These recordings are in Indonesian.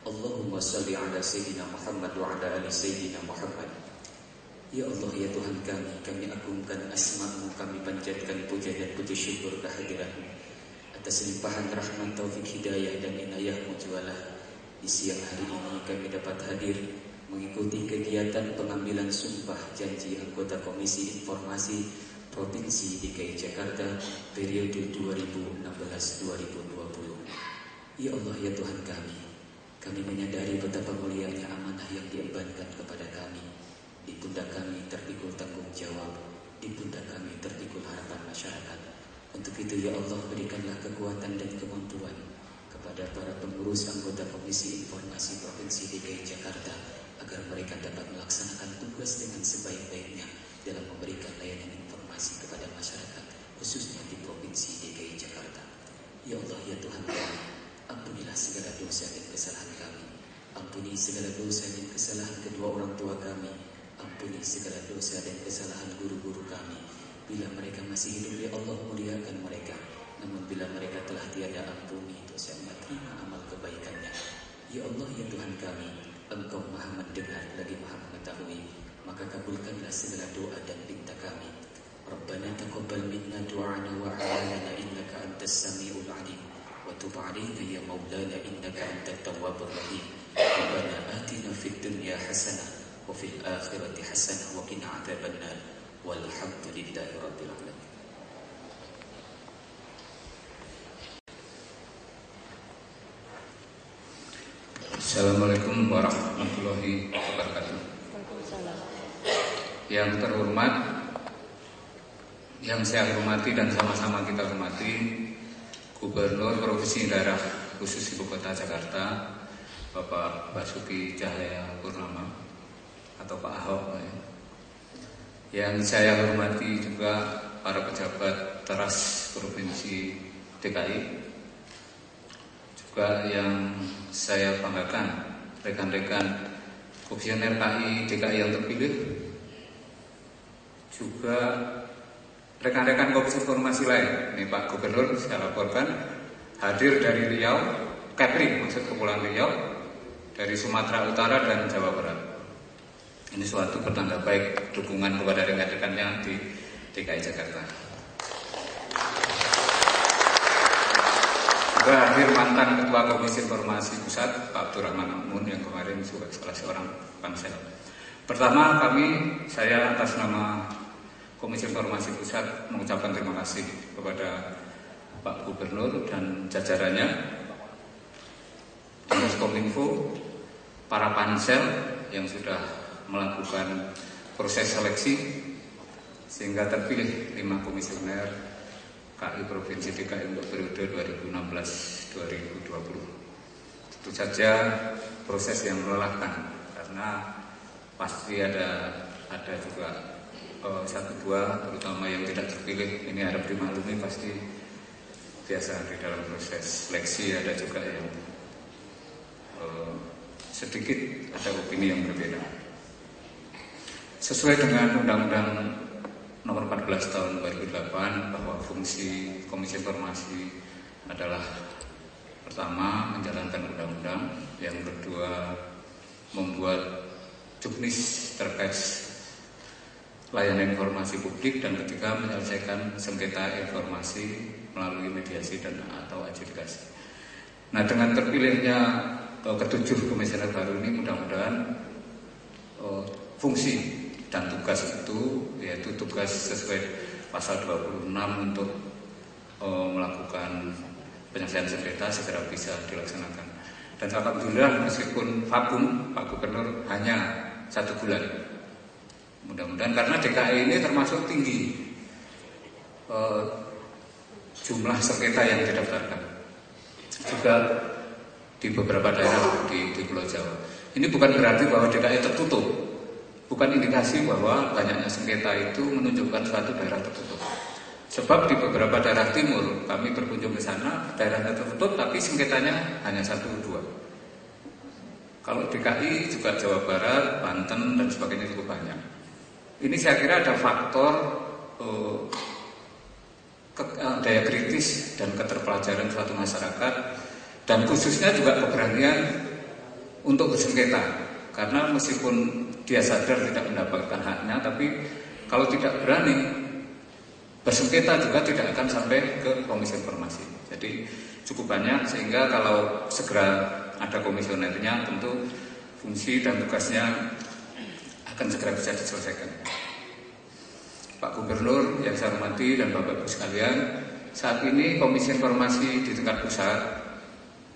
Allahumma salli ala Sayyidina Muhammad wa ala ali Sayyidina Muhammad. Ya Allah, ya Tuhan kami agungkan asma-Mu, kami panjatkan puja dan puji syukur kehadirat-Mu atas limpahan rahmat, taufik, hidayah dan inayah-Mu jualah. Di siang hari ini kami dapat hadir mengikuti kegiatan pengambilan sumpah janji anggota Komisi Informasi Provinsi DKI Jakarta periode 2016-2020. Ya Allah, ya Tuhan kami menyadari betapa mulianya amanah yang diembankan kepada kami. Di pundak kami terpikul tanggung jawab, di pundak kami terpikul harapan masyarakat. Untuk itu ya Allah, berikanlah kekuatan dan kemampuan kepada para pengurus anggota Komisi Informasi Provinsi DKI Jakarta agar mereka dapat melaksanakan tugas dengan sebaik-baiknya dalam memberikan layanan informasi kepada masyarakat, khususnya di Provinsi DKI Jakarta. Ya Allah, ya Tuhan kami, ampunilah segala dosa dan kesalahan kami. Ampuni segala dosa dan kesalahan kedua orang tua kami. Ampuni segala dosa dan kesalahan guru-guru kami. Bila mereka masih hidup, ya Allah, muliakan mereka. Namun bila mereka telah tiada, ampuni dosa-nya, terima amal kebaikannya. Ya Allah, ya Tuhan kami, Engkau Maha mendengar lagi Maha mengetahui, maka kabulkanlah segala doa dan pinta kami. Rabbana taqabbal minna du'ana wa amalana innaka antas samiul alim. وتب علينا يا مولانا إنك أنت التواب الرحيم. ربنا آتنا في الدنيا حسنة وفي الآخرة حسنة وقنا عذاب النار والحمد لله رب العالمين. Assalamualaikum warahmatullahi wabarakatuh. Yang terhormat, yang saya hormati dan sama-sama kita hormati, Gubernur Provinsi Daerah Khusus Ibu Kota Jakarta, Bapak Basuki Cahayapurnama atau Pak Ahok. Yang saya hormati juga para pejabat teras Provinsi DKI. Juga yang saya banggakan rekan-rekan komisioner KI DKI yang terpilih, juga rekan-rekan Komisi Informasi lain. Ini Pak Gubernur saya laporkan hadir dari Riau, Kepri maksud Kepulauan Riau, dari Sumatera Utara dan Jawa Barat. Ini suatu pertanda baik dukungan kepada rekan-rekannya di DKI Jakarta. Juga hadir mantan Ketua Komisi Informasi Pusat Pak Abdurrahman Amun yang kemarin juga salah seorang pansel. Pertama, saya atas nama Komisi Informasi Pusat mengucapkan terima kasih kepada Pak Gubernur dan jajarannya, Dinas Kominfo, para pansel yang sudah melakukan proses seleksi sehingga terpilih 5 komisioner KI Provinsi DKI untuk periode 2016-2020. Tentu saja proses yang melelahkan karena pasti ada juga 1-2 terutama yang tidak terpilih, ini harap dimaklumi, pasti biasa di dalam proses seleksi ada juga yang sedikit ada opini yang berbeda. Sesuai dengan Undang-Undang Nomor 14 Tahun 2008 bahwa fungsi Komisi Informasi adalah pertama menjalankan undang-undang, yang kedua membuat juknis terkait layanan informasi publik, dan ketiga menyelesaikan sengketa informasi melalui mediasi dan atau adjudikasi. Nah, dengan terpilihnya ketujuh komisioner baru ini, mudah-mudahan fungsi dan tugas itu, yaitu tugas sesuai pasal 26 untuk melakukan penyelesaian sengketa segera bisa dilaksanakan. Dan alhamdulillah meskipun vakum Pak Gubernur hanya 1 bulan, mudah-mudahan karena DKI ini termasuk tinggi jumlah sengketa yang didaftarkan juga di beberapa daerah di Pulau Jawa. Ini bukan berarti bahwa DKI tertutup, bukan indikasi bahwa banyaknya sengketa itu menunjukkan suatu daerah tertutup. Sebab di beberapa daerah timur kami berkunjung ke sana, daerahnya tertutup tapi sengketanya hanya 1-2. Kalau DKI juga Jawa Barat, Banten dan sebagainya cukup banyak. Ini saya kira ada faktor daya kritis dan keterpelajaran suatu masyarakat, dan khususnya juga keberanian untuk bersengketa. Karena meskipun dia sadar tidak mendapatkan haknya, tapi kalau tidak berani bersengketa juga tidak akan sampai ke Komisi Informasi. Jadi cukup banyak, sehingga kalau segera ada komisionernya tentu fungsi dan tugasnya akan segera bisa diselesaikan. Pak Gubernur yang saya hormati dan Bapak Ibu sekalian, saat ini Komisi Informasi di tingkat pusat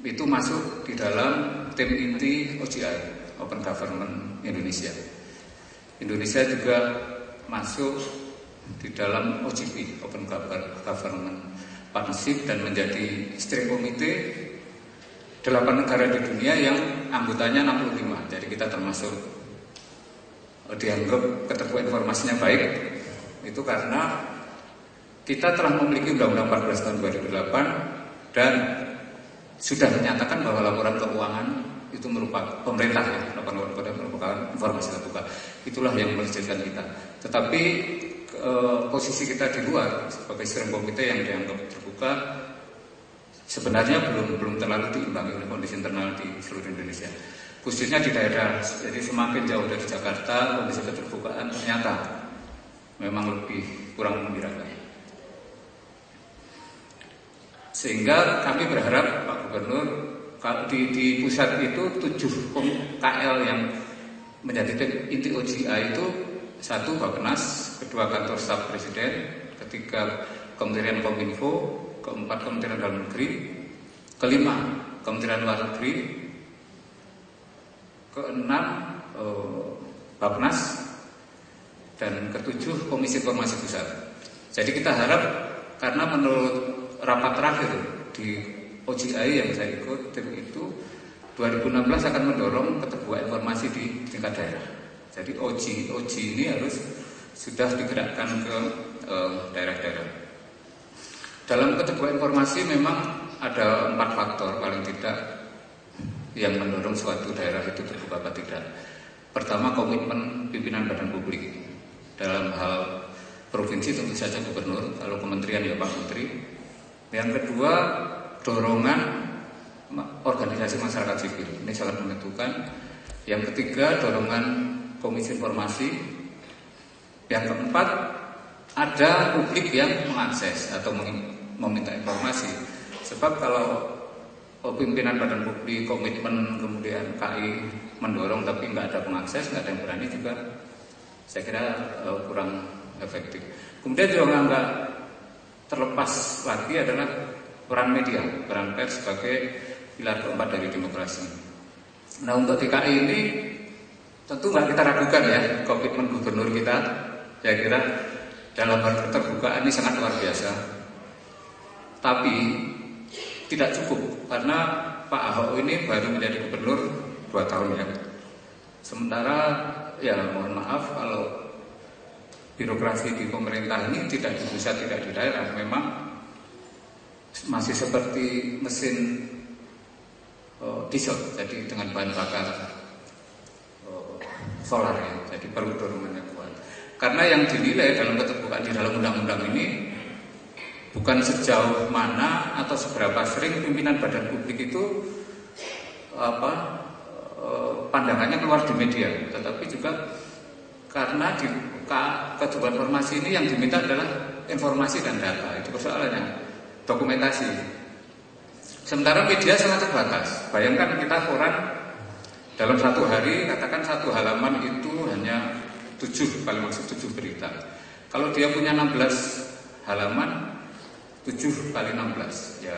itu masuk di dalam tim inti OGI, Open Government Indonesia. Indonesia juga masuk di dalam OGP, Open Government Partnership, dan menjadi steering committee 8 negara di dunia yang anggotanya 65. Jadi kita termasuk dianggap keterbukaan informasinya baik. Itu karena kita telah memiliki Undang-Undang 14 tahun 2008 dan sudah menyatakan bahwa laporan keuangan itu merupakan pemerintah, laporan merupakan informasi terbuka. Itulah yang menjadikan kita. Tetapi posisi kita di luar sebagai steering committee yang dianggap terbuka sebenarnya belum terlalu diimbangi oleh kondisi internal di seluruh Indonesia, khususnya di daerah. Jadi semakin jauh dari Jakarta, kondisi keterbukaan ternyata memang lebih kurang menggembirakan. Sehingga kami berharap Pak Gubernur, kalau di pusat itu 7 KL yang menjadi inti OGI itu, 1 Bappenas, kedua Kantor Staf Presiden, ketiga Kementerian Kominfo, keempat Kementerian Dalam Negeri, kelima Kementerian Luar Negeri, keenam Bappenas, dan ketujuh Komisi Informasi Pusat. Jadi kita harap, karena menurut rapat terakhir di OGI yang saya ikut, tim itu 2016 akan mendorong keterbukaan informasi di tingkat daerah. Jadi OG ini harus sudah digerakkan ke daerah-daerah. Dalam keterbukaan informasi memang ada 4 faktor paling tidak yang mendorong suatu daerah itu terbuka atau tidak. Pertama, komitmen pimpinan badan publik. Dalam hal provinsi tentu saja gubernur, kalau kementerian ya Pak Menteri. Yang kedua, dorongan organisasi masyarakat sipil, ini sangat menentukan. Yang ketiga, dorongan Komisi Informasi. Yang keempat, ada publik yang mengakses atau meminta informasi. Sebab kalau pimpinan badan publik komitmen, kemudian KI mendorong tapi nggak ada pengakses, nggak ada yang berani juga, saya kira kurang efektif. Kemudian juga nggak terlepas lagi adalah peran media, peran pers sebagai pilar keempat dari demokrasi. Nah, untuk DKI ini tentu nggak kita ragukan ya komitmen gubernur kita. Saya kira dalam hal keterbukaan ini sangat luar biasa. Tapi tidak cukup karena Pak Ahok ini baru menjadi gubernur 2 tahun ya. Sementara ya mohon maaf kalau birokrasi di pemerintah ini tidak di pusat, tidak di daerah, memang masih seperti mesin diesel, jadi dengan bahan bakar solar ya, jadi perlu dorongan yang kuat. Karena yang dinilai dalam keterbukaan di dalam undang-undang ini bukan sejauh mana atau seberapa sering pimpinan badan publik itu pandangannya keluar di media, tetapi juga karena di keterbukaan informasi ini yang diminta adalah informasi dan data. Itu persoalannya, dokumentasi. Sementara media sangat terbatas. Bayangkan kita koran dalam 1 hari, katakan 1 halaman itu hanya 7, paling maksud 7 berita. Kalau dia punya 16 halaman, 7 kali 16 ya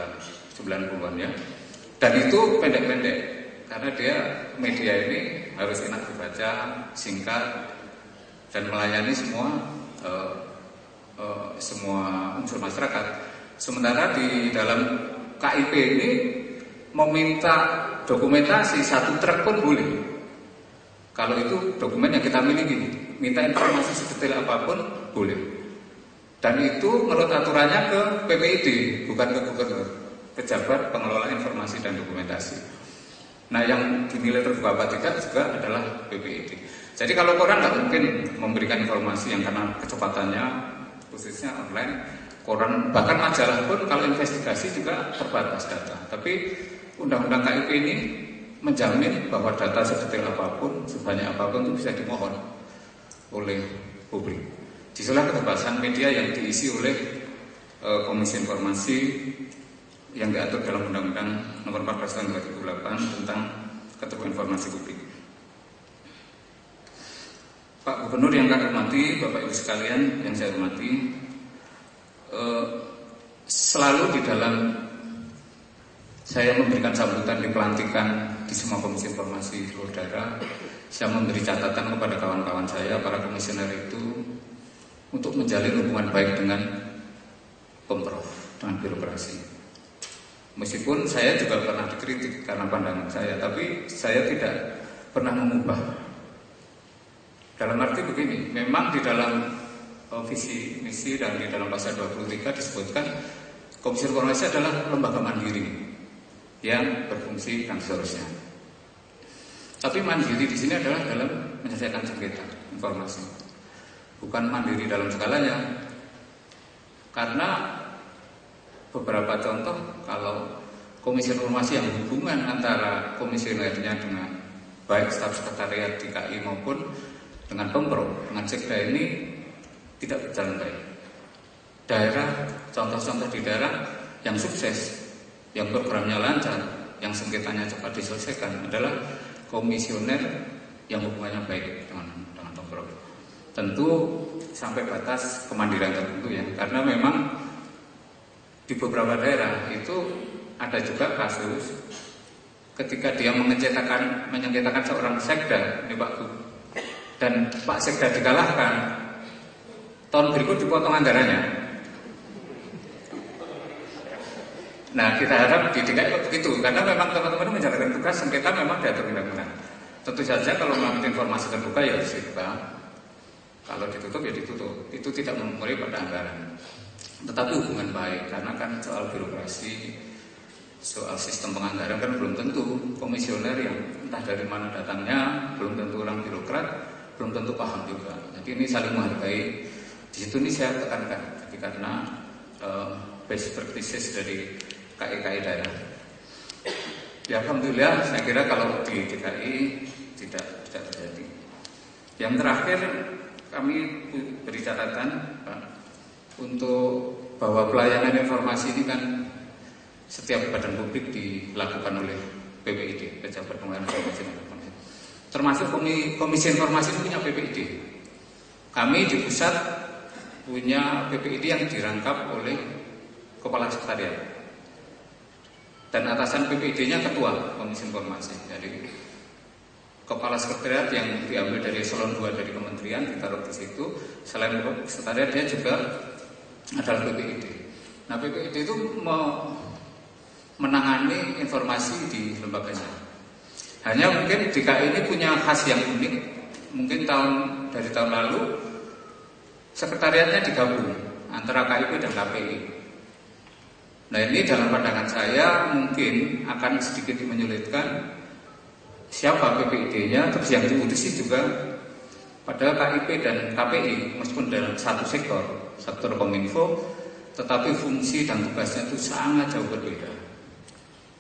90-an ya. Dan itu pendek-pendek karena dia media ini harus enak dibaca, singkat, dan melayani semua unsur masyarakat. Sementara di dalam KIP ini meminta dokumentasi 1 truk pun boleh. Kalau itu dokumen yang kita miliki, minta informasi sedetail apapun boleh. Dan itu menurut aturannya ke PPID, bukan ke gubernur, pejabat pengelola informasi dan dokumentasi. Nah, yang dinilai terbuka apa tidak juga adalah PPID. Jadi kalau koran nggak mungkin memberikan informasi yang karena kecepatannya, khususnya online, koran bahkan majalah pun kalau investigasi juga terbatas data. Tapi undang-undang KIP ini menjamin bahwa data sedetail apapun, sebanyak apapun itu bisa dimohon oleh publik. Disitulah keterbatasan media yang diisi oleh Komisi Informasi yang diatur dalam Undang-Undang Nomor 14 Tahun 2008 tentang Keterbukaan Informasi Publik. Pak Gubernur yang kami hormati, Bapak Ibu sekalian yang saya hormati, selalu di dalam saya memberikan sambutan di pelantikan di semua komisi informasi di seluruh daerah, saya memberi catatan kepada kawan-kawan saya, para komisioner itu, untuk menjalin hubungan baik dengan Pemprov, dengan birokrasi. Meskipun saya juga pernah dikritik karena pandangan saya, tapi saya tidak pernah mengubah. Dalam arti begini, memang di dalam visi misi dan di dalam pasal 23 disebutkan Komisi Informasi adalah lembaga mandiri yang berfungsi dan seterusnya. Tapi mandiri di sini adalah dalam menyelesaikan sengketa informasi, bukan mandiri dalam segalanya. Karena beberapa contoh, kalau Komisi Informasi yang hubungan antara komisionernya dengan baik staf sekretariat DKI maupun dengan Pemprov, dengan Sekda ini tidak berjalan baik. Daerah, contoh-contoh di daerah yang sukses, yang programnya lancar, yang sengketanya cepat diselesaikan adalah komisioner yang hubungannya baik dengan Pemprov. Tentu sampai batas kemandirian tertentu ya, karena memang di beberapa daerah itu ada juga kasus ketika dia menyengketakan seorang sekda, ini Pak Gub, dan Pak Sekda dikalahkan, tahun berikut dipotong anggarannya. Nah, kita harap di DKI begitu, karena memang teman-teman menjalankan tugas sengketa memang diatur undang-undang. Tentu saja kalau mengambil informasi terbuka ya harus dibuka, kalau ditutup ya ditutup. Itu tidak mempengaruhi pada anggaran. Tetapi hubungan baik, karena kan soal birokrasi, soal sistem penganggaran kan belum tentu komisioner yang entah dari mana datangnya, belum tentu orang birokrat, belum tentu paham juga. Jadi ini saling menghargai. Di situ ini saya tekankan, jadi karena best practices dari KI daerah. Ya alhamdulillah, saya kira kalau di DKI tidak terjadi. Yang terakhir kami beri catatan Pak, untuk bahwa pelayanan informasi ini kan setiap badan publik dilakukan oleh PPID, Pejabat Pengelolaan Informasi dan Informasi. Termasuk Komisi Informasi itu punya PPID. Kami di pusat punya PPID yang dirangkap oleh Kepala Sekretariat. Dan atasan PPID-nya Ketua Komisi Informasi. Jadi Kepala Sekretariat yang diambil dari eselon 2 dari kementerian ditaruh di situ. Selain Sekretariat dia juga adalah PPID. Nah, PPID itu menangani informasi di lembaganya. Hanya mungkin DKI ini punya khas yang unik. Mungkin dari tahun lalu sekretariatnya digabung antara KIP dan KPI. Nah, ini dalam pandangan saya mungkin akan sedikit menyulitkan siapa PPID-nya, terus yang diurusi juga padahal KIP dan KPI meskipun dalam satu sektor Kominfo, tetapi fungsi dan tugasnya itu sangat jauh berbeda.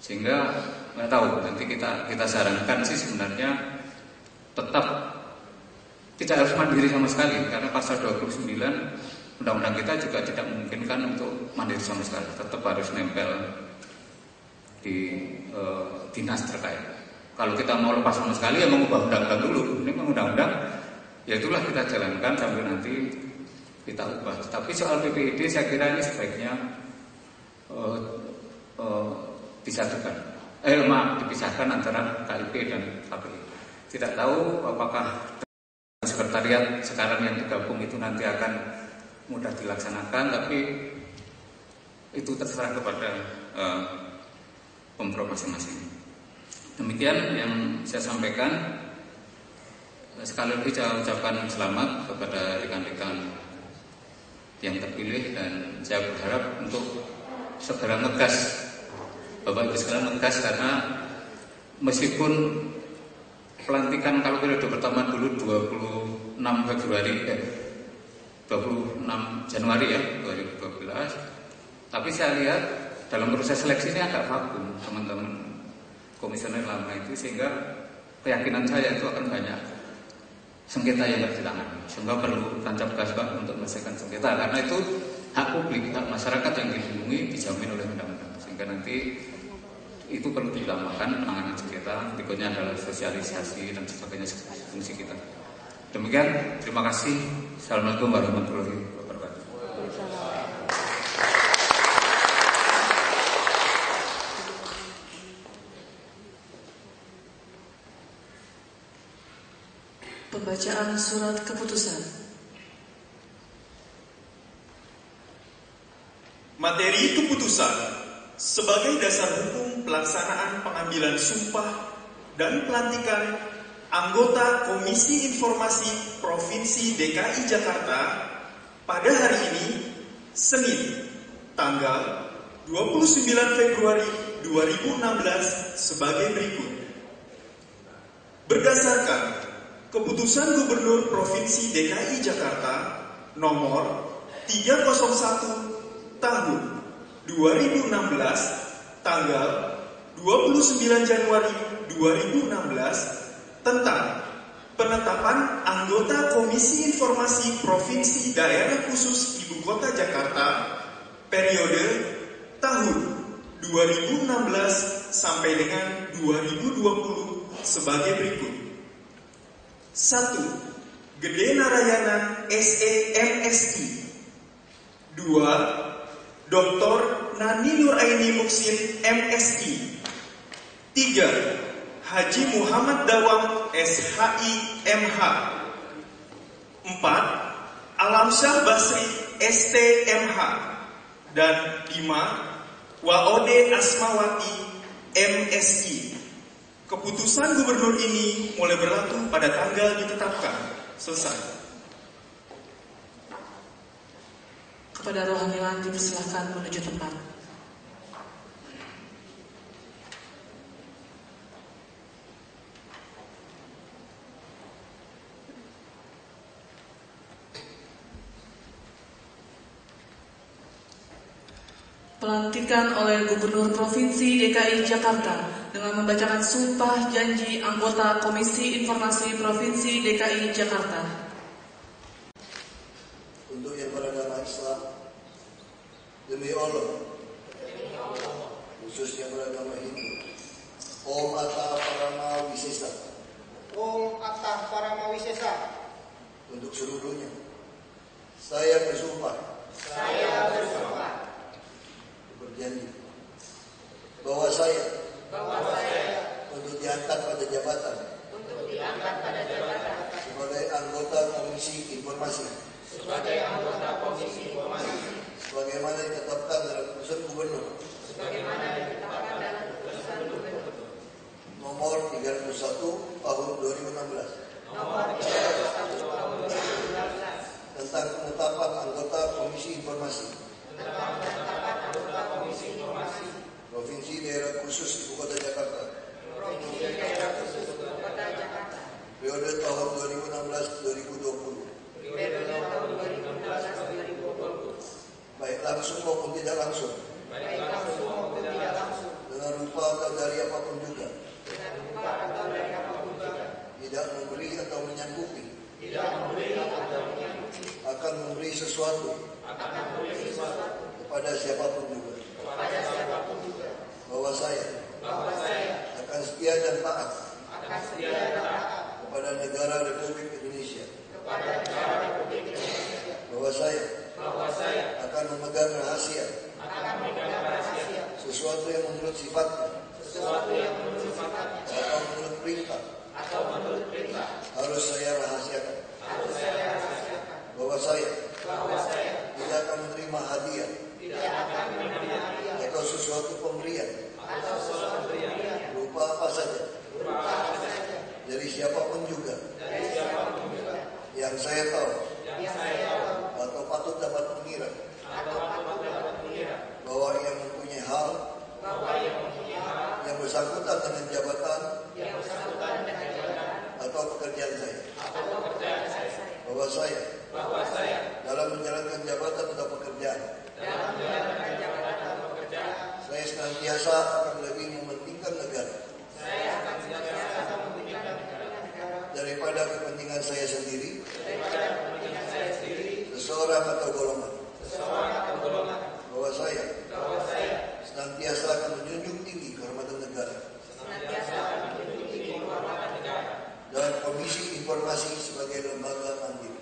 Sehingga nggak tahu, nanti kita sarankan sih sebenarnya tetap tidak harus mandiri sama sekali, karena pasal 29 undang-undang kita juga tidak memungkinkan untuk mandiri sama sekali, tetap harus nempel di dinas terkait. Kalau kita mau lepas sama sekali ya mengubah undang-undang dulu. Ini undang-undang, ya itulah kita jalankan sambil nanti kita ubah. Tapi soal PPID saya kira ini sebaiknya dipisahkan antara KIP dan KPI. Tidak tahu apakah sekretariat sekarang yang digabung itu nanti akan mudah dilaksanakan, tapi itu terserah kepada pemprov masing-masing. Demikian yang saya sampaikan. Sekali lagi saya ucapkan selamat kepada rekan-rekan yang terpilih, dan saya berharap untuk segera ngegas, Bapak Ibu sekalian ngegas, karena meskipun pelantikan kalau periode pertama dulu 26 Januari ya 2012, tapi saya lihat dalam proses seleksi ini agak vakum teman-teman komisioner lama itu, sehingga keyakinan saya itu akan banyak sengketa yang tidak ditangani, sehingga perlu tancap gas Pak untuk menyelesaikan sengketa, karena itu hak publik, hak masyarakat yang dilindungi dijamin oleh undang-undang, sehingga nanti itu perlu diutamakan penanganan sengketa. Berikutnya adalah sosialisasi dan sebagainya fungsi kita. Demikian, terima kasih. Assalamualaikum warahmatullahi wabarakatuh. Pembacaan surat keputusan. Materi keputusan sebagai dasar hukum pelaksanaan pengambilan sumpah dan pelantikan anggota Komisi Informasi Provinsi DKI Jakarta pada hari ini, Senin, tanggal 29 Februari 2016 sebagai berikut. Berdasarkan Keputusan Gubernur Provinsi DKI Jakarta nomor 301 tahun 2016 tanggal 29 Januari 2016 tentang penetapan anggota Komisi Informasi Provinsi Daerah Khusus Ibu Kota Jakarta periode tahun 2016 sampai dengan 2020 sebagai berikut. 1. Gede Narayana SE/MSI. 2. Dr. Nani Nuraini Muksin MSI. 3. Haji Muhammad Dawang SHI MH. 4. Alamsyah Basri STMH. Dan 5. Waode Asmawati MSI. Keputusan gubernur ini mulai berlaku pada tanggal ditetapkan. Selesai. Kepada rohaniwan dipersilakan menuju tempat. Pelantikan oleh Gubernur Provinsi DKI Jakarta dengan membacakan sumpah janji anggota Komisi Informasi Provinsi DKI Jakarta. Untuk yang beragama Islam, demi Allah, khususnya beragama Hindu, Om Atta Parama Wisesa, Om Atta Parama Wisesa, untuk seluruhnya, saya bersumpah berjanji bahwa saya untuk diangkat pada jabatan sebagai anggota Komisi Informasi sebagaimana ditetapkan dalam Keputusan Gubernur nomor 301 tahun 2016 tentang penetapan anggota Komisi Informasi Provinsi Daerah Khusus Ibu Kota Jakarta periode tahun 2016-2020 baik langsung maupun tidak langsung dengan rupa atau dari apapun juga tidak memberi atau menyanggupi akan memberi sesuatu kepada siapapun juga bahwa saya akan setia dan taat kepada negara Republik Indonesia bahwa saya akan memegang rahasia sesuatu yang menurut sifatnya atau menurut perintah harus saya rahasiakan bahwa saya tidak akan menerima hadiah atau sesuatu pemberian berupa apa saja dari siapapun juga yang saya tahu atau patut dapat mengira bahwa ia mempunyai hal yang bersangkutan dengan jabatan atau pekerjaan saya bahwa saya dalam menjalankan jabatan atau pekerjaan saya senantiasa akan lebih mementingkan negara daripada kepentingan saya sendiri, seseorang atau golongan. Bahwa saya senantiasa akan menjunjung tinggi kehormatan negara dan Komisi Informasi sebagai lembaga mandiri.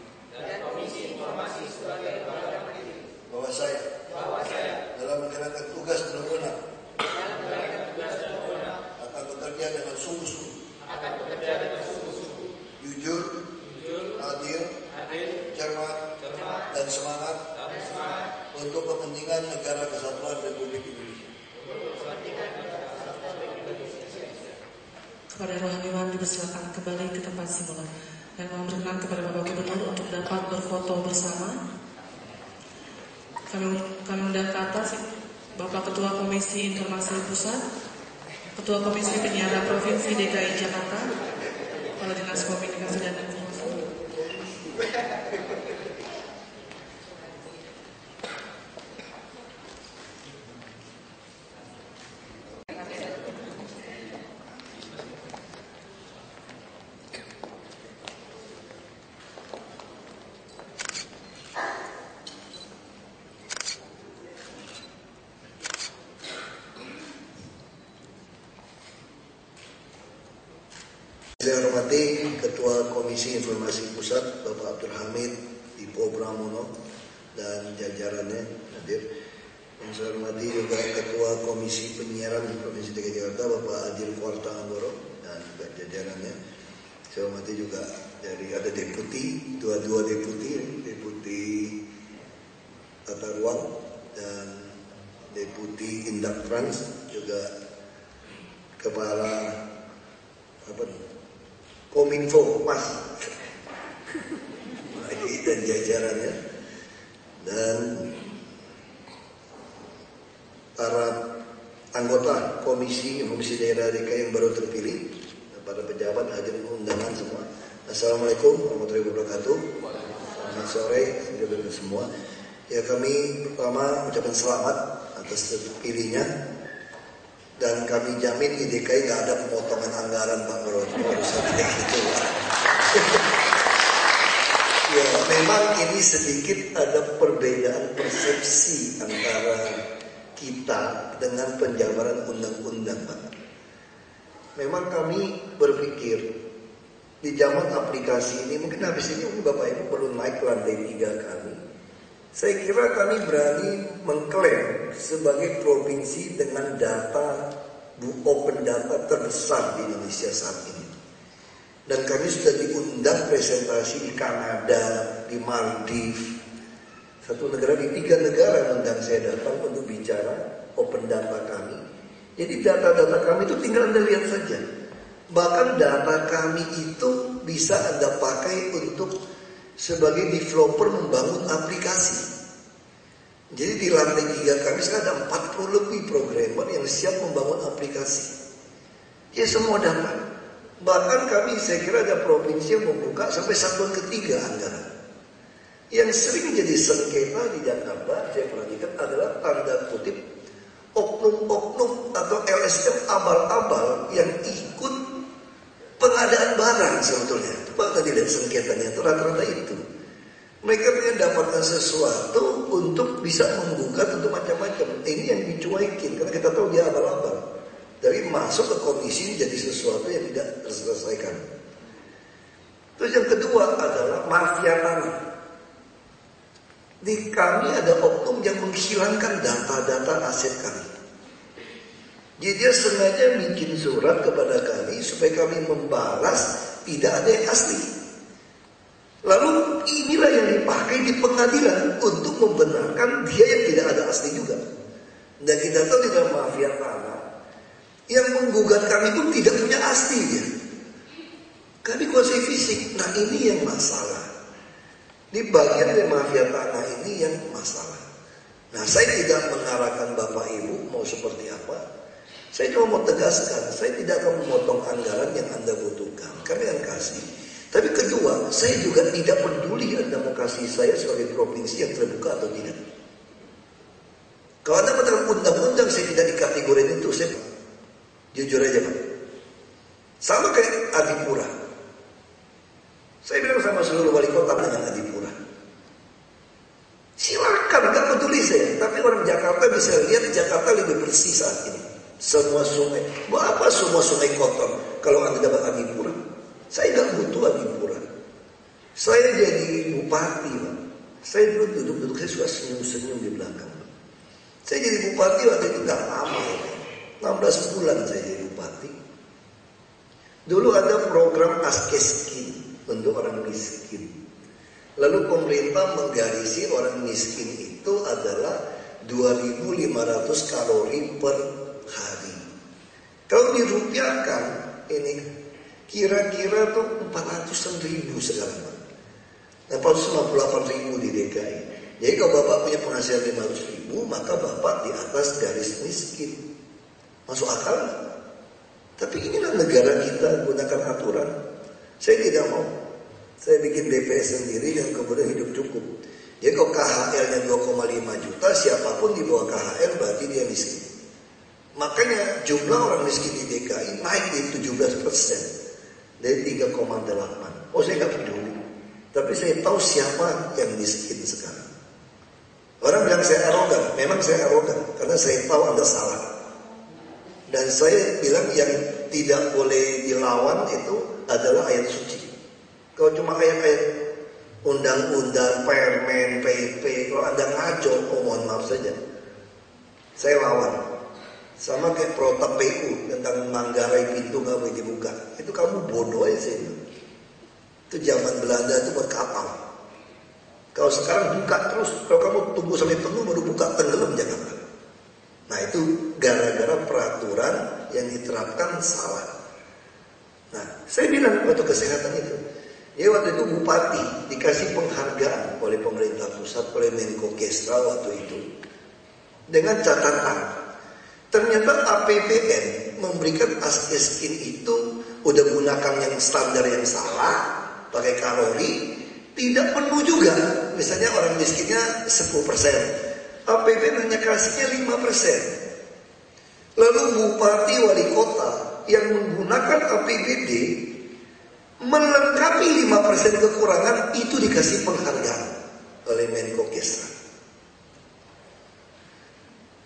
Bahwa saya dalam menjalankan tugas dan wewenang akan bekerja dengan sungguh-sungguh, jujur, adil, cermat, dan semangat untuk kepentingan negara kesatuan Republik Indonesia. Kepada rohaniwan dipersilakan kembali ke tempat semula dan memberikan kepada Bapak Gubernur untuk dapat berfoto bersama. Kami undang ke atas Bapak Ketua Komisi Informasi Pusat, Ketua Komisi Penyiaran Provinsi DKI Jakarta, Kepala Dinas Komunikasi dan Informasi. Saya hormati Ketua Komisi Informasi Pusat Bapak Abdul Hamid Dipo Pramono dan jajarannya hadir. Yang saya hormati juga Ketua Komisi Penyiaran Provinsi DKI Jakarta Bapak Adil Kuarta Anggoro dan juga jajarannya. Saya hormati juga dari ada deputi, dua deputi Tata Ruang dan deputi Indak Trans, juga kepala Kominfo Mas dan jajarannya, dan para anggota Komisi Daerah DKI yang baru terpilih, para pejabat hadirin undangan semua. Assalamualaikum warahmatullahi wabarakatuh. Selamat sore saudara semua. Ya, kami pertama mengucapkan selamat atas terpilihnya Dan kami jamin di DKI nggak ada pemotongan anggaran Pak urusan kayak gitu Pak. Ya memang ini sedikit ada perbedaan persepsi antara kita dengan penjabaran undang-undang Pak. Memang kami berpikir di zaman aplikasi ini mungkin habis ini Bapak Ibu perlu naik lantai 3 kami. Saya kira kami berani mengklaim sebagai provinsi dengan data open data terbesar di Indonesia saat ini. Dan kami sudah diundang presentasi di Kanada, di Maldives, satu negara, di 3 negara undang saya datang untuk bicara open data kami. Jadi data-data kami itu tinggal Anda lihat saja. Bahkan data kami itu bisa Anda pakai untuk sebagai developer membangun aplikasi. Jadi di lantai 3 kami sekarang ada 40 lebih programmer yang siap membangun aplikasi. Ya semua data. Bahkan kami saya kira ada provinsi yang membuka sampai satuan ketiga anggaran. Yang sering jadi sengketa di Jakarta saya perhatikan adalah tanda kutip oknum-oknum atau LSM abal-abal yang ikut pengadaan barang sebetulnya. Pak tadi lihat sengketanya itu rata-rata itu. Mereka ingin dapatkan sesuatu untuk bisa menggugat untuk macam-macam. Ini yang dicuekin karena kita tahu dia abal-abal. Dari masuk ke komisi jadi sesuatu yang tidak terselesaikan. Terus yang kedua adalah mafia tanah. Di kami ada oknum yang menghilangkan data-data aset kami. Jadi dia sengaja bikin surat kepada kami supaya kami membalas tidak ada yang asli. Lalu inilah yang dipakai di pengadilan untuk membenarkan dia yang tidak ada asli juga. Dan kita tahu di dalam mafia tanah yang menggugat kami pun tidak punya asli dia. Kami kuasai fisik. Nah ini yang masalah. Di bagian dari mafia tanah ini yang masalah. Nah saya tidak mengarahkan Bapak Ibu mau seperti apa. Saya cuma mau tegaskan, saya tidak akan memotong anggaran yang Anda butuhkan. Kami akan kasih. Tapi kedua, saya juga tidak peduli Anda mau kasih saya sebagai provinsi yang terbuka atau tidak. Kalau Anda mengatakan undang-undang saya tidak dikategorikan itu, saya jujur aja Pak. Sama kayak Adipura. Saya bilang sama seluruh wali kota dengan Adipura. Silakan, gak peduli saya. Tapi orang Jakarta bisa lihat Jakarta lebih bersih saat ini. Semua sungai. Apa semua sungai kotor kalau Anda dapat Adipura? Saya gak butuh Adipura. Saya jadi bupati Pak. Saya dulu duduk-duduk, saya suka senyum-senyum di belakang. Saya jadi bupati waktu itu gak lama ya. 16 bulan saya jadi bupati. Dulu ada program Askeskin untuk orang miskin. Lalu pemerintah menggarisi orang miskin itu adalah 2.500 kalori per hari. Kalau dirupiahkan ini kira-kira tuh 400.000 sekarang Pak. 458.000 di DKI. Jadi kalau Bapak punya penghasilan 500.000 maka Bapak di atas garis miskin. Masuk akal? Tapi inilah negara kita gunakan aturan. Saya tidak mau. Saya bikin BPS sendiri dan kemudian hidup cukup. Jadi kalau KHL-nya 2,5 juta, siapapun di bawah KHL berarti dia miskin. Makanya jumlah orang miskin di DKI naik di 17%. Dari 3,8. Oh saya nggak peduli. Tapi saya tahu siapa yang miskin sekarang. Orang bilang saya arogan. Memang saya arogan. Karena saya tahu Anda salah. Dan saya bilang yang tidak boleh dilawan itu adalah ayat suci. Kalau cuma ayat-ayat undang-undang, permen, PP, kalau Anda ngaco, oh mohon maaf saja. Saya lawan. Sama kayak protap PU tentang Manggarai pintu nggak boleh dibuka. Itu kamu bodoh aja sih. Itu zaman Belanda itu buat kapal. Kalau sekarang buka terus, kalau kamu tunggu sampai penuh baru buka, tenggelam Jakarta. Nah itu gara-gara peraturan yang diterapkan salah. Nah saya bilang waktu kesehatan itu, ya waktu itu bupati dikasih penghargaan oleh pemerintah pusat, oleh Menko Kesra waktu itu, dengan catatan ternyata APBN memberikan Askeskin itu udah gunakan yang standar yang salah, pakai kalori, tidak penuh juga. Misalnya orang miskinnya 10%, APBN hanya kasihnya 5%. Lalu bupati wali kota yang menggunakan APBD melengkapi 5% kekurangan itu dikasih penghargaan oleh Menko Kesra.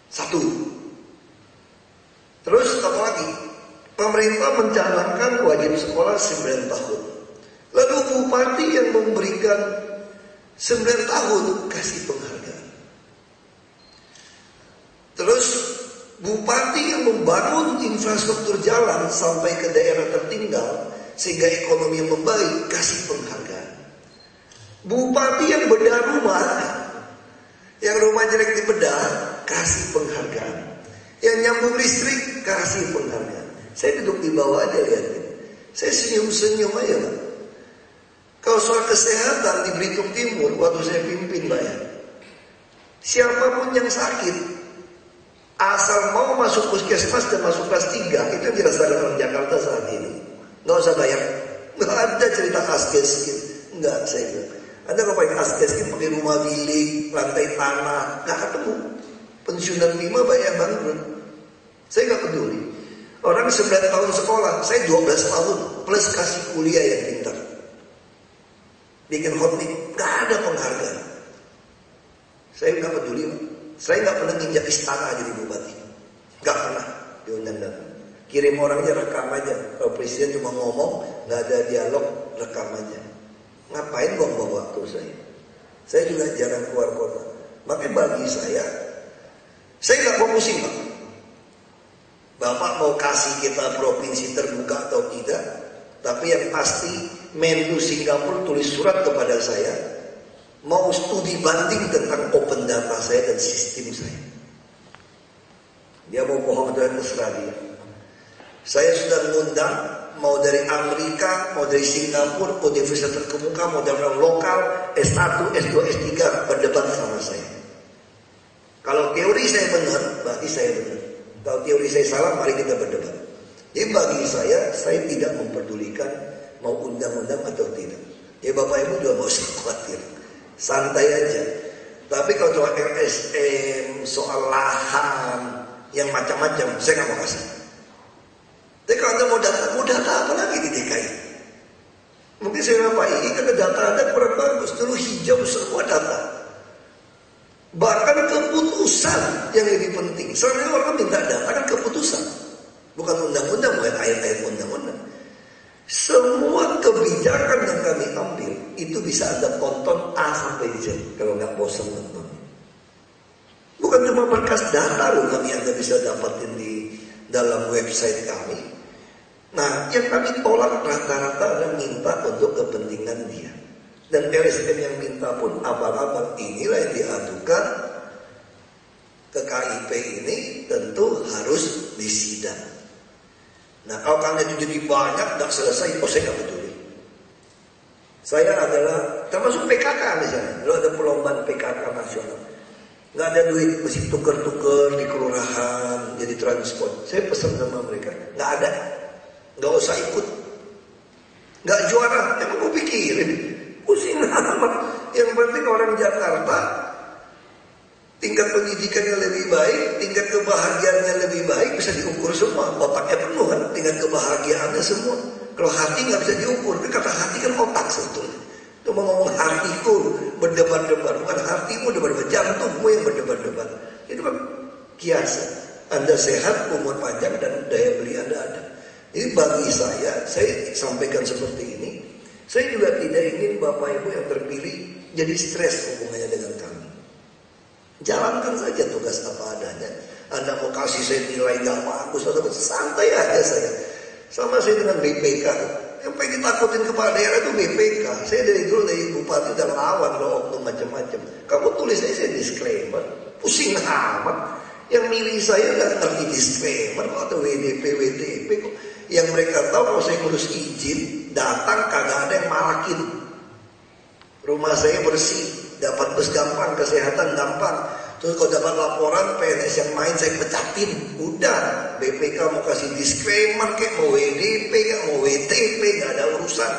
Satu. Terus apa lagi? Pemerintah mencanangkan wajib sekolah 9 tahun. Lalu bupati yang memberikan 9 tahun kasih penghargaan. Terus bupati yang membangun infrastruktur jalan sampai ke daerah tertinggal sehingga ekonomi yang membaik kasih penghargaan. Bupati yang bedah rumah, yang rumah jelek dibedah kasih penghargaan. Yang nyambung listrik kasih penghargaan. Saya duduk di bawah aja lihatin. Saya senyum-senyum aja, Pak. Kalau soal kesehatan di Belitung Timur waktu saya pimpin, Pak ya, siapapun yang sakit asal mau masuk puskesmas dan masuk kelas 3 itu yang dirasakan orang Jakarta saat ini. Nggak usah bayar. Nggak ada cerita askeskin. Nggak, saya bilang. Anda kalau pakai askeskin pakai rumah bilik, lantai tanah, nggak ketemu. Pensiunan 5 bayar bangkrut. Saya nggak peduli. Orang 9 tahun sekolah, saya 12 tahun plus kasih kuliah yang pintar. Bikin hotnik, nggak ada penghargaan. Saya nggak peduli, Pak. Saya nggak pernah nginjak istana jadi bupati, nggak pernah diundang. Kirim orangnya rekam aja. Kalau presiden cuma ngomong, nggak ada dialog, rekam aja. Ngapain buang-buang waktu saya? Saya juga jarang keluar kota. Makanya bagi saya nggak mau pusing, Pak. Bapak mau kasih kita provinsi terbuka atau tidak, tapi yang pasti Menlu Singapura tulis surat kepada saya, mau studi banding tentang open data saya dan sistem saya. Dia mau bohong atau terserah dia. Saya sudah mengundang, mau dari Amerika, mau dari Singapura, universitas terkemuka, mau dari orang lokal, S1, S2, S3 berdebat sama saya. Kalau teori saya benar, berarti saya benar. Kalau teori saya salah, mari kita berdebat. Jadi bagi saya tidak mempedulikan mau undang-undang atau tidak. Ya Bapak Ibu juga mau usah khawatir. Santai aja. Tapi kalau soal LSM, soal lahan, yang macam-macam, saya nggak mau kasih. Tapi kalau Anda mau data apa lagi di DKI? Mungkin saya Pak ini kan data Anda kurang bagus. Dulu hijau semua data. Bahkan keputusan yang lebih penting. Selama ini orang minta data kan keputusan. Bukan undang-undang, bukan ayat-ayat undang-undang. Semua kebijakan yang kami ambil itu bisa Anda tonton A sampai Z kalau nggak bosan nonton. Bukan cuma berkas data loh kami Anda bisa dapatin di dalam website kami. Nah, yang kami tolak rata-rata dan minta untuk kepentingan dia. Dan LSM yang minta pun abal-abal, inilah yang diadukan ke KIP ini tentu harus disidang. Nah kalau karena itu jadi banyak, tidak selesai, saya nggak peduli. Saya adalah termasuk PKK misalnya, kalau ada perlombaan PKK nasional, nggak ada duit, mesti tuker-tuker di kelurahan, jadi transport. Saya pesan sama mereka, nggak ada, nggak usah ikut, nggak juara, emang gue pikirin, pusing amat. Yang penting orang Jakarta tingkat pendidikannya lebih baik, tingkat kebahagiaannya lebih baik, bisa diukur semua. Otaknya penuh kan, tingkat kebahagiaannya semua. Kalau hati nggak bisa diukur, kata hati kan otak sebetulnya. Itu mau ngomong hatiku berdebar-debar, bukan hatimu berdebar-debar, jantungmu yang berdebar-debar. Itu kan kiasan. Anda sehat, umur panjang dan daya beli Anda ada. Jadi bagi saya sampaikan seperti ini. Saya juga tidak ingin Bapak Ibu yang terpilih jadi stres hubungannya dengan kami. Jalankan saja tugas apa adanya. Anda mau kasih saya nilai gak bagus atau santai aja saya. Sama saya dengan BPK. Yang pengen ditakutin kepala daerah itu BPK. Saya dari dulu dari bupati udah lawan loh oknum macam-macam. Kamu tulis aja disclaimer. Pusing amat. Yang milih saya nggak ngerti disclaimer atau WDP kok. Yang mereka tahu kalau saya ngurus izin datang kagak ada yang malakin. Rumah saya bersih. Dapat bus gampang, kesehatan gampang. Terus kalau dapat laporan PNS yang main saya pecatin. Udah, BPK mau kasih disclaimer kayak mau WDP kayak mau WTP, gak ada urusan.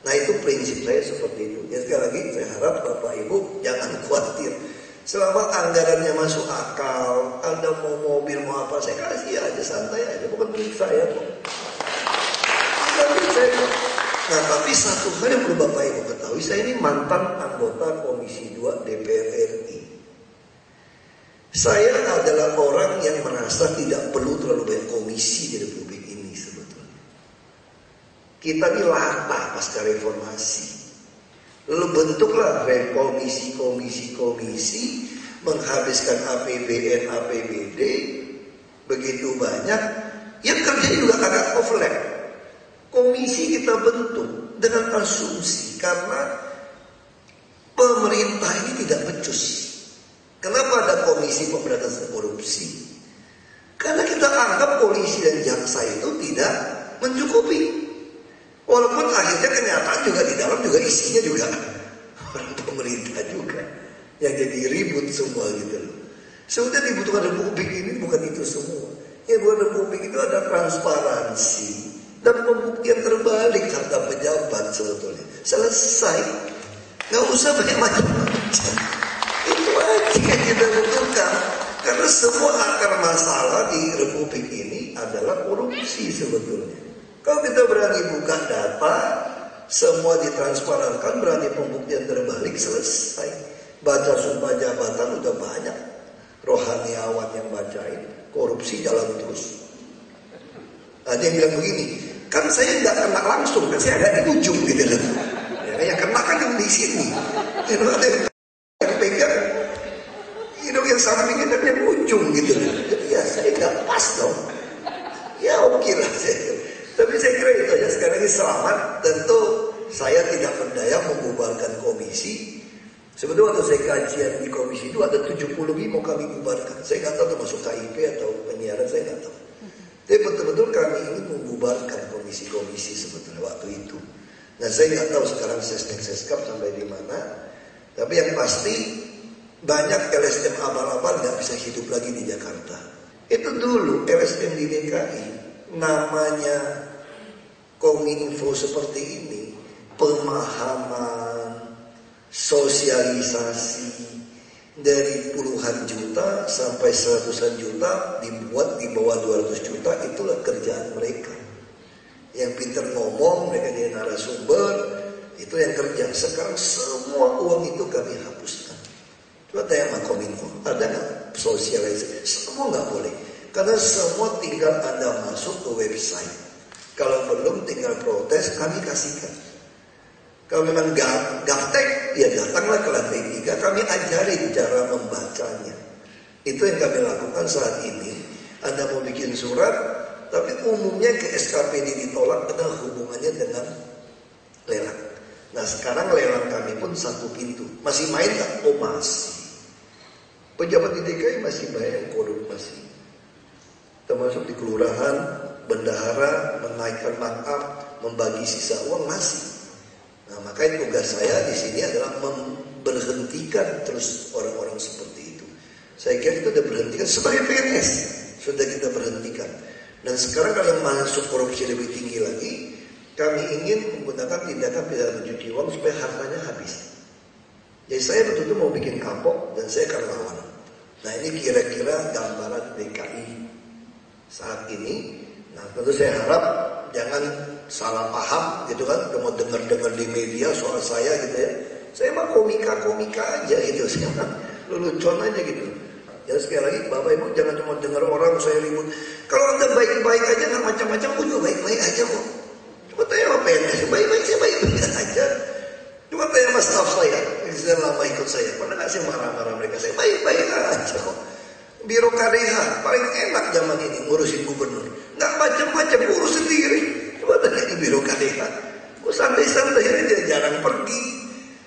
Nah itu prinsip saya seperti itu. Ya sekali lagi saya harap Bapak Ibu jangan khawatir. Selama anggarannya masuk akal, Anda mau mobil mau apa, saya kasih aja, santai aja, bukan duit saya kok. Bukan duit saya kok. Nah, tapi satu hal yang perlu Bapak Ibu ketahui, saya ini mantan anggota Komisi 2 DPR RI. Saya adalah orang yang merasa tidak perlu terlalu banyak komisi di Republik ini sebetulnya. Kita ini latah pasca reformasi. Lalu bentuklah komisi menghabiskan APBN, APBD begitu banyak. Yang kerja juga agak overlap. Komisi kita bentuk dengan asumsi karena pemerintah ini tidak becus. Kenapa ada Komisi Pemberantasan Korupsi? Karena kita anggap polisi dan jaksa itu tidak mencukupi. Walaupun akhirnya kenyataan juga di dalam juga isinya juga orang pemerintah juga yang jadi ribut semua gitu loh. Sebetulnya dibutuhkan Republik ini bukan itu semua. Yang bukan Republik itu ada transparansi dan pembuktian terbalik harta pejabat sebetulnya. Selesai, nggak usah banyak macam-macam. Itu aja yang kita butuhkan. Karena semua akar masalah di Republik ini adalah korupsi sebetulnya. Kalau kita berani buka data, semua ditransparankan, berani pembuktian terbalik, selesai. Baca sumpah jabatan udah banyak. Rohaniawan yang bacain, korupsi jalan terus. Ada yang bilang begini, kan saya nggak kena langsung, kan saya agak di ujung gitu loh. Ya, yang kena kan yang di sini. Yang pegang, yang sampingnya kan yang ujung gitu loh. Jadi ya saya nggak pas dong. Ya oke lah saya. Tapi saya kira itu aja. Sekarang ini selamat. Tentu saya tidak berdaya membubarkan komisi. Sebetulnya waktu saya kajian di Komisi 2 ada 70 lebih mau kami bubarkan. Saya nggak tahu termasuk KIP atau penyiaran, saya nggak tahu. Tapi betul-betul kami ingin membubarkan komisi-komisi sebetulnya waktu itu. Nah saya nggak tahu sekarang Seskap sampai di mana. Tapi yang pasti banyak LSM abal-abal nggak bisa hidup lagi di Jakarta. Itu dulu LSM di DKI namanya Kominfo seperti ini, pemahaman, sosialisasi dari puluhan juta sampai 100-an juta dibuat di bawah 200 juta, itulah kerjaan mereka. Yang pintar ngomong, mereka jadi narasumber, itu yang kerja. Sekarang semua uang itu kami hapuskan. Coba tanya sama Kominfo, ada nggak sosialisasi? Semua nggak boleh, karena semua tinggal Anda masuk ke website. Kalau belum tinggal protes, kami kasihkan. Kalau memang gaptek, ya datanglah ke lantai 3, kami ajarin cara membacanya. Itu yang kami lakukan saat ini. Anda mau bikin surat, tapi umumnya ke SKPD ditolak karena hubungannya dengan lelang. Nah sekarang lelang kami pun satu pintu. Masih main tak? Oh masih. Pejabat di DKI masih banyak yang korup masih. Termasuk di kelurahan, bendahara, menaikkan markup, membagi sisa uang masih. Nah makanya tugas saya di sini adalah memberhentikan terus orang-orang seperti itu. Saya kira kita sudah berhentikan sebagai PNS, sudah kita berhentikan. Dan sekarang kalau yang masuk korupsi lebih tinggi lagi, kami ingin menggunakan tindakan pidana pencuci uang supaya hartanya habis. Jadi saya betul-betul mau bikin kapok dan saya akan lawan. Nah ini kira-kira gambaran DKI saat ini. Nah tentu saya harap jangan salah paham gitu kan, mau dengar-dengar di media soal saya gitu ya. Saya mah komika-komika aja gitu, saya mah lelucon aja gitu. Ya sekali lagi Bapak Ibu jangan cuma dengar orang saya ribut. Kalau Anda baik-baik aja nggak macam-macam, pun juga baik-baik aja kok. Coba tanya apa PNS, baik-baik saya baik-baik aja. Coba tanya sama staff saya, yang sudah lama ikut saya, pernah nggak sih marah-marah mereka? Saya baik-baik aja kok. Biro KDH paling enak zaman ini ngurusin gubernur. Nggak macam-macam, urus sendiri. Coba tanya di Biro KDH. Kok santai-santai aja, jarang pergi.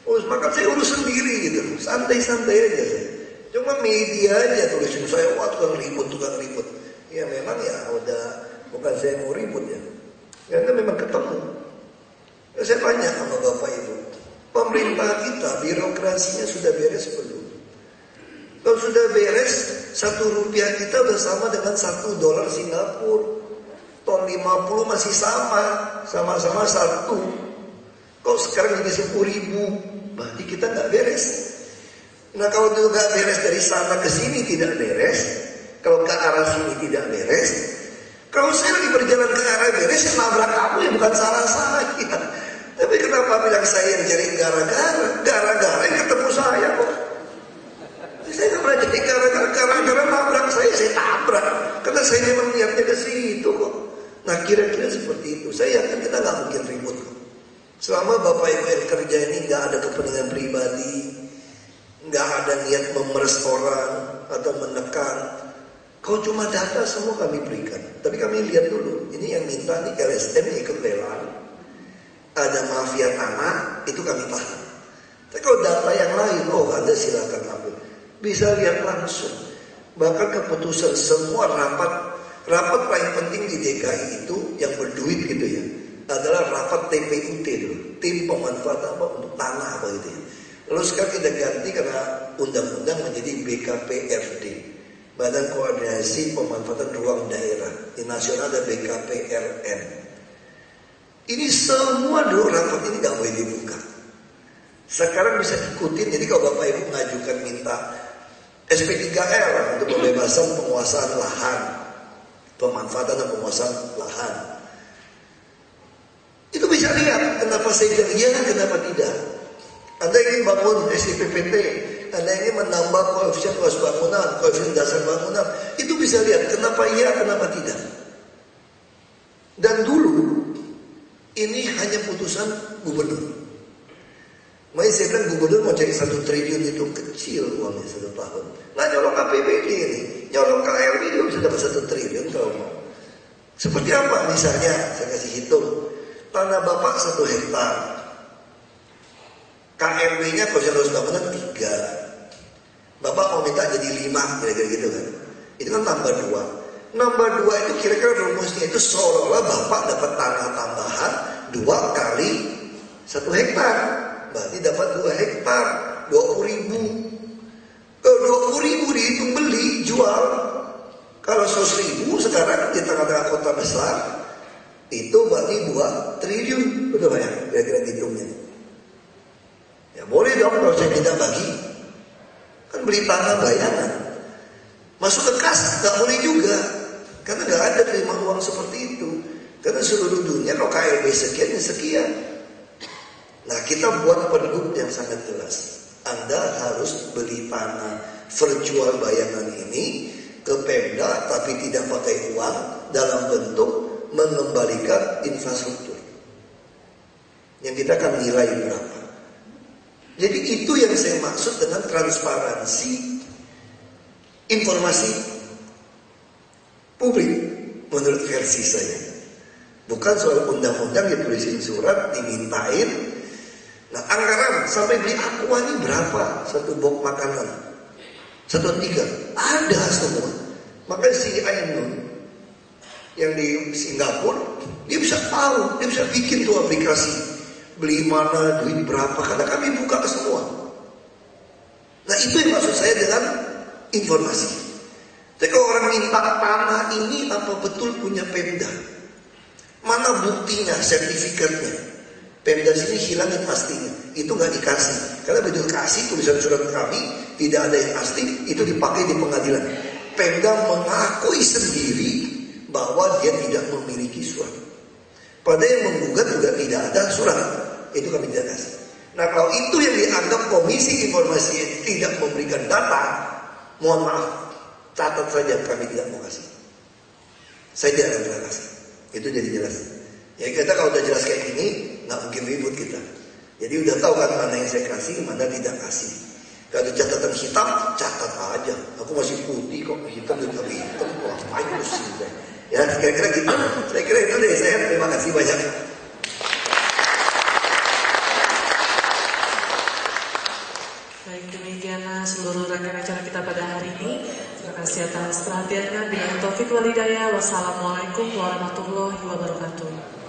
Urus makan saya urus sendiri gitu. Santai-santai aja saya. Cuma media aja tulisin saya, wah tukang ribut. Ya memang ya udah, bukan saya mau ribut ya. Karena memang ketemu. Ya, saya tanya sama Bapak Ibu, pemerintah kita birokrasinya sudah beres belum? Kalau sudah beres, 1 rupiah kita bersama dengan 1 dolar Singapura. Tahun 50 masih sama-sama 1. Kok sekarang jadi 10.000? Berarti kita nggak beres. Nah kalau itu nggak beres dari sana ke sini tidak beres, kalau ke arah sini tidak beres, kalau saya lagi berjalan ke arah beres, saya nabrak kamu ya bukan salah saya. Tapi kenapa bilang saya yang cari gara-gara? Gara-gara yang ketemu saya kok. Saya nggak pernah jadi gara-gara nabrak saya tabrak. Karena saya memang niatnya ke situ kok. Nah kira-kira seperti itu. Saya yakin kita nggak mungkin ribut kok. Selama Bapak Ibu yang kerja ini nggak ada kepentingan pribadi, nggak ada niat memeres orang atau menekan. Kau cuma data semua kami berikan. Tapi kami lihat dulu. Ini yang minta nih LSM ikut lelang. Ada mafia tanah, itu kami tahan. Tapi kalau data yang lain, oh Anda silakan ambil. Bisa lihat langsung. Bahkan keputusan semua rapat paling penting di DKI itu yang berduit gitu ya, adalah rapat TPUT dulu, tim pemanfaatan apa untuk tanah apa gitu ya. Lalu sekarang kita ganti karena undang-undang menjadi BKPRD, Badan Koordinasi Pemanfaatan Ruang Daerah. Di nasional ada BKPRN. Ini semua dulu rapat ini nggak boleh dibuka. Sekarang bisa ikutin. Jadi kalau Bapak Ibu mengajukan minta SP3L untuk pembebasan penguasaan lahan, pemanfaatan dan penguasaan lahan, itu bisa lihat kenapa saya bilang iya, kenapa tidak. Anda ingin bangun SIPPT, Anda ingin menambah koefisien luas bangunan, koefisien dasar bangunan, itu bisa lihat kenapa iya, kenapa tidak. Dan dulu ini hanya putusan gubernur. Makanya saya bilang gubernur mau cari 1 triliun itu kecil uangnya 1 tahun. Nggak nyolong APBD ini, nyolong KLB juga bisa dapat 1 triliun kalau mau. Seperti apa misalnya, saya kasih hitung. Tanah Bapak 1 hektar. KLB-nya koefisien luas bangunan 3. Bapak mau minta jadi 5, kira-kira gitu kan. Itu kan tambah 2. Nambah 2 itu kira-kira rumusnya itu seolah-olah Bapak dapat tanah tambahan 2 kali 1 hektar. Berarti dapat 2 hektar, 20.000. Kalau 20.000 dihitung beli, jual. Kalau 100.000 sekarang di tengah-tengah kota besar, itu berarti 2 triliun. Betul ya? Kira-kira hitungnya. Ya boleh dong kalau saya minta bagi. Kan beli tanah bayangan. Masuk ke kas, gak boleh juga. Karena gak ada terima uang seperti itu. Karena seluruh dunia kalau KLB sekian, ya sekian. Nah kita buat pergub yang sangat jelas. Anda harus beli tanah virtual bayangan ini ke Pemda tapi tidak pakai uang dalam bentuk mengembalikan infrastruktur. Yang kita akan nilai berapa. Jadi itu yang saya maksud dengan transparansi informasi publik menurut versi saya. Bukan soal undang-undang ditulisin surat, dimintain. Nah anggaran sampai beli aqua ini berapa? 1 box makanan 1/3 ada semua. Makanya si Ainun yang di Singapura, dia bisa tahu, dia bisa bikin tuh aplikasi beli mana, duit berapa, karena kami buka semua. Nah itu yang maksud saya dengan informasi. Jadi kalau orang minta tanah ini apa betul punya Pemda, mana buktinya, sertifikatnya? Pemda sini hilangin aslinya, itu nggak dikasih. Karena begitu kasih tulisan surat kami tidak ada yang asli, itu dipakai di pengadilan. Pemda mengakui sendiri bahwa dia tidak memiliki surat. Padahal yang menggugat juga tidak ada surat, itu kami tidak kasih. Nah kalau itu yang dianggap Komisi Informasi tidak memberikan data, mohon maaf, catat saja kami tidak mau kasih. Saya tidak akan pernah kasih. Itu jadi jelas. Ya kita kalau udah jelas kayak gini, nggak mungkin ribut kita. Jadi udah tahu kan mana yang saya kasih, mana tidak kasih. Kalau ada catatan hitam, catat aja. Aku masih putih kok, hitam dan lebih hitam. Wah, ngapain pusing saya. Ya kira-kira gitu. Saya kira itu dari saya. Terima kasih banyak. Baik, demikian seluruh rangkaian acara kita pada hari ini. Terima kasih atas perhatiannya. Bila taufik wal hidayah. Wassalamualaikum warahmatullahi wabarakatuh.